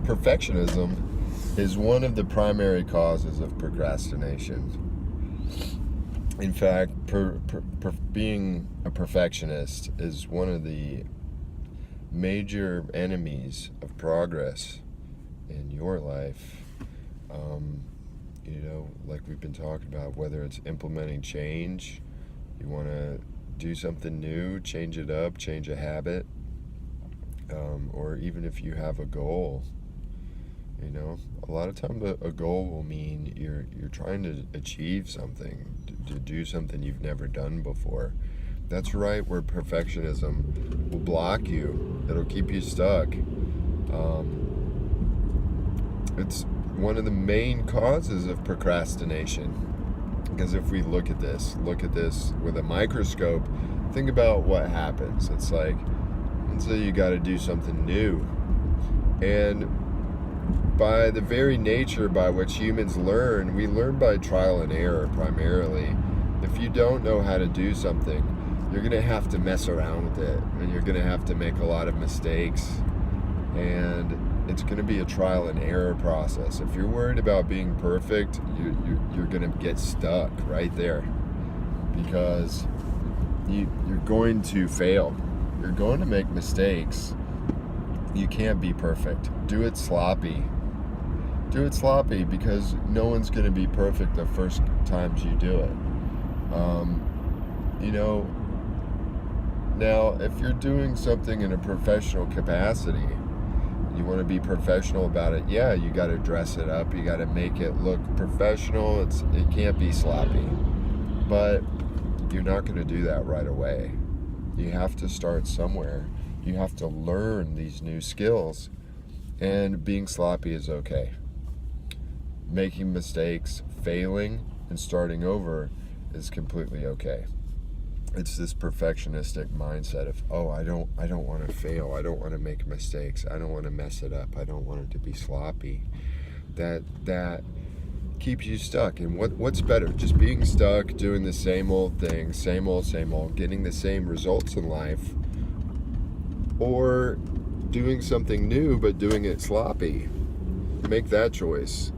Perfectionism is one of the primary causes of procrastination. In fact, being a perfectionist is one of the major enemies of progress in your life. Like we've been talking about, whether it's implementing change, you want to do something new, change it up, change a habit, or even if you have a goal. A lot of times a goal will mean you're trying to achieve something, to do something you've never done before. That's right where perfectionism will block you. It'll keep you stuck. It's one of the main causes of procrastination. Because if we look at this with a microscope, think about what happens. It's like, let's say you got to do something new. And by the very nature by which humans learn, we learn by trial and error primarily. If you don't know how to do something, you're going to have to mess around with it, and you're going to have to make a lot of mistakes, and it's going to be a trial and error process. If you're worried about being perfect, you're going to get stuck right there, because you're going to fail. You're going to make mistakes. You can't be perfect. Do it sloppy. Because no one's going to be perfect the first times you do it. Now, if you're doing something in a professional capacity, you want to be professional about it, yeah, you got to dress it up, you got to make it look professional. It can't be sloppy. But you're not going to do that right away. You have to start somewhere. You have to learn these new skills, and being sloppy is okay. Making mistakes, failing, and starting over is completely okay. It's this perfectionistic mindset of, I don't want to fail. I don't want to make mistakes. I don't want to mess it up. I don't want it to be sloppy. That keeps you stuck. And what's better? Just being stuck, doing the same old thing, same old, getting the same results in life, or doing something new but doing it sloppy? Make that choice.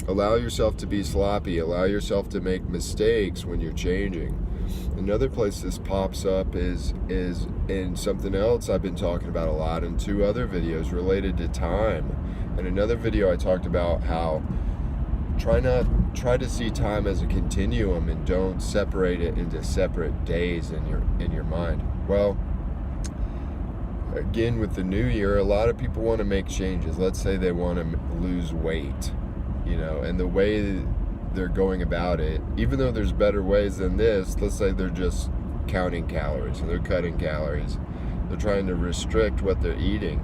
Allow yourself to be sloppy. Allow yourself to make mistakes when you're changing. Another place this pops up is in something else I've been talking about a lot in 2 other videos related to time. In another video I talked about how try to see time as a continuum and don't separate it into separate days in your mind. Well, again, with the new year, a lot of people want to make changes. Let's say they want to lose weight, and the way they're going about it, even though there's better ways than this, let's say they're just counting calories and they're cutting calories. They're trying to restrict what they're eating,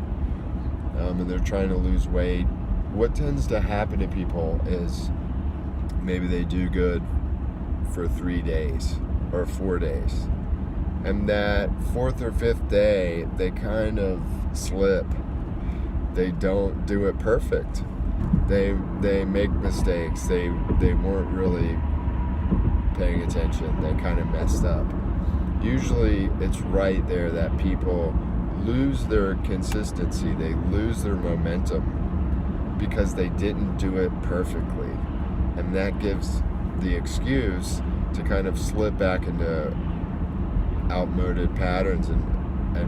and they're trying to lose weight. What tends to happen to people is maybe they do good for 3 days or 4 days. And that 4th or 5th day, they kind of slip. They don't do it perfect. They make mistakes. They weren't really paying attention. They kind of messed up. Usually it's right there that people lose their consistency. They lose their momentum because they didn't do it perfectly. And that gives the excuse to kind of slip back into outmoded patterns and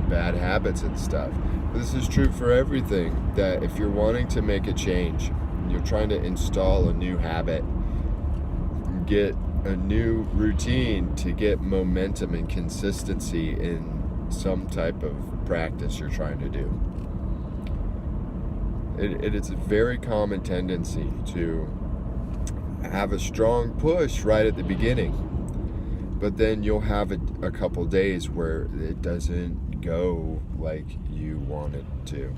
bad habits and stuff. This is true for everything, that if you're wanting to make a change, you're trying to install a new habit, get a new routine to get momentum and consistency in some type of practice you're trying to do. It is a very common tendency to have a strong push right at the beginning, but then you'll have a couple days where it doesn't go like you want it to.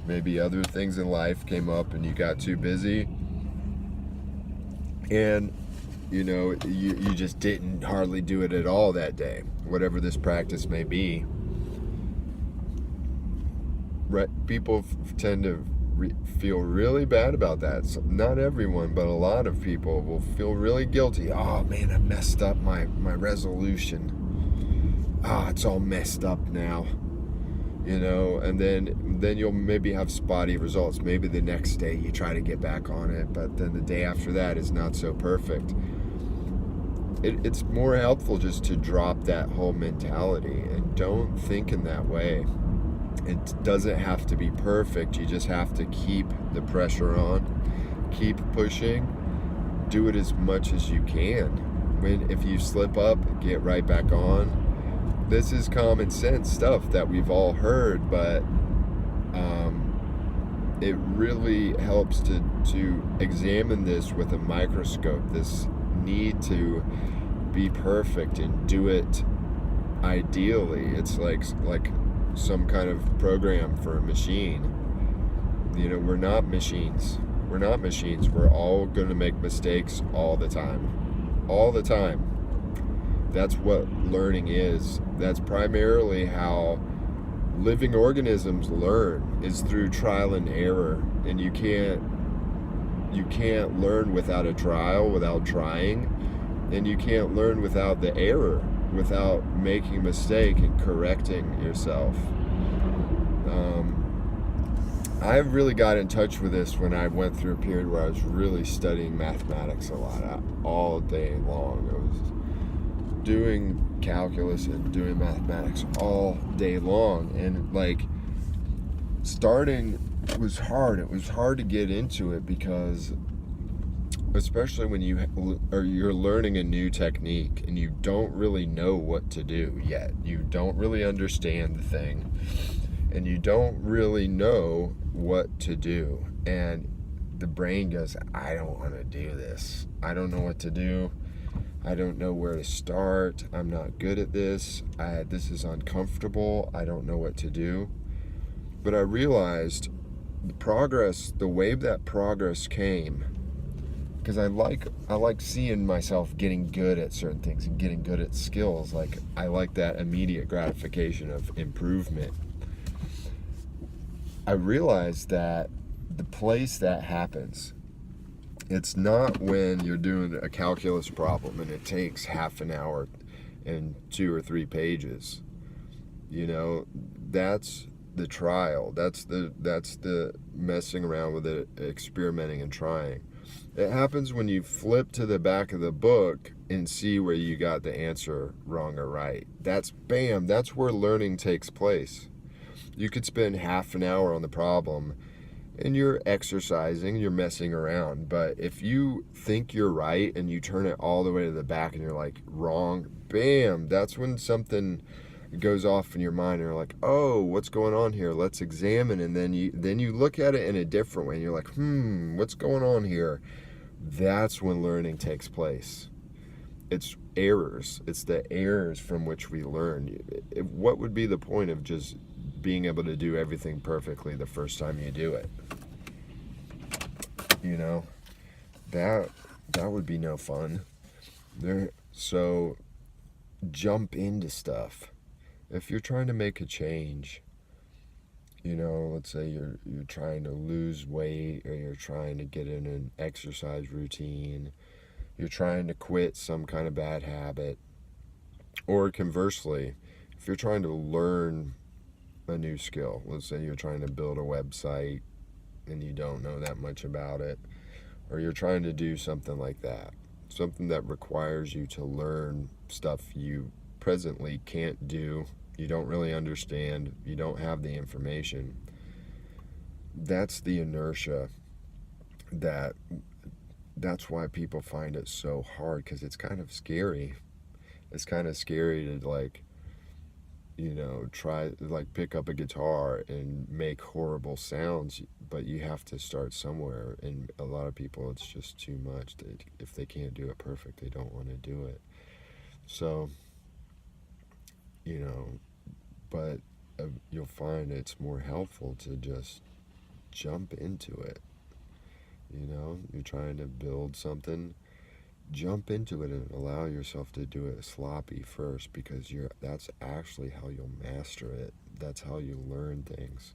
Maybe other things in life came up and you got too busy, and you just didn't hardly do it at all that day, whatever this practice may be. People tend to feel really bad about that. So not everyone, but a lot of people will feel really guilty. Oh man, I messed up my resolution. It's all messed up now. And then you'll maybe have spotty results. Maybe the next day you try to get back on it, but then the day after that is not so perfect. It's more helpful just to drop that whole mentality and don't think in that way. It doesn't have to be perfect. You just have to keep the pressure on, keep pushing, do it as much as you can. If you slip up, get right back on. This is common sense stuff that we've all heard, but it really helps to examine this with a microscope. This need to be perfect and do it ideally. It's like some kind of program for a machine. We're not machines. We're all going to make mistakes all the time. All the time. That's what learning is. That's primarily how living organisms learn, is through trial and error. And you can't learn without a trial, without trying. And you can't learn without the error, without making a mistake and correcting yourself. I really got in touch with this when I went through a period where I was really studying mathematics a lot, all day long. I was doing calculus and doing mathematics all day long, and starting was hard. It was hard to get into it because, especially when you're learning a new technique and you don't really know what to do yet. You don't really understand the thing, and you don't really know what to do. And the brain goes, I don't want to do this. I don't know what to do. I don't know where to start. I'm not good at this. This is uncomfortable. I don't know what to do. But I realized the way that progress came, because I like seeing myself getting good at certain things and getting good at skills. I like that immediate gratification of improvement. I realized that the place that happens, it's not when you're doing a calculus problem and it takes half an hour and 2 or 3 pages. That's the trial. That's the messing around with it, experimenting and trying. It happens when you flip to the back of the book and see where you got the answer wrong or right. That's where learning takes place. You could spend half an hour on the problem and you're exercising, you're messing around. But if you think you're right and you turn it all the way to the back and you're like, wrong, bam, that's when something goes off in your mind and you're like, oh, what's going on here? Let's examine. And then you look at it in a different way and you're like, what's going on here? That's when learning takes place. It's errors. It's the errors from which we learn. What would be the point of just being able to do everything perfectly the first time you do it? That would be no fun. So jump into stuff. If you're trying to make a change, let's say you're trying to lose weight, or you're trying to get in an exercise routine, you're trying to quit some kind of bad habit, or conversely, if you're trying to learn a new skill, let's say you're trying to build a website and you don't know that much about it, or you're trying to do something like that, something that requires you to learn stuff you presently can't do, you don't really understand, you don't have the information. That's the inertia. That's why people find it so hard, because it's kind of scary. It's kind of scary to try pick up a guitar and make horrible sounds, but you have to start somewhere. And a lot of people, it's just too much. If they can't do it perfect, they don't want to do it. So, but you'll find it's more helpful to just jump into it. You're trying to build something, jump into it and allow yourself to do it sloppy first, because that's actually how you'll master it. That's how you learn things.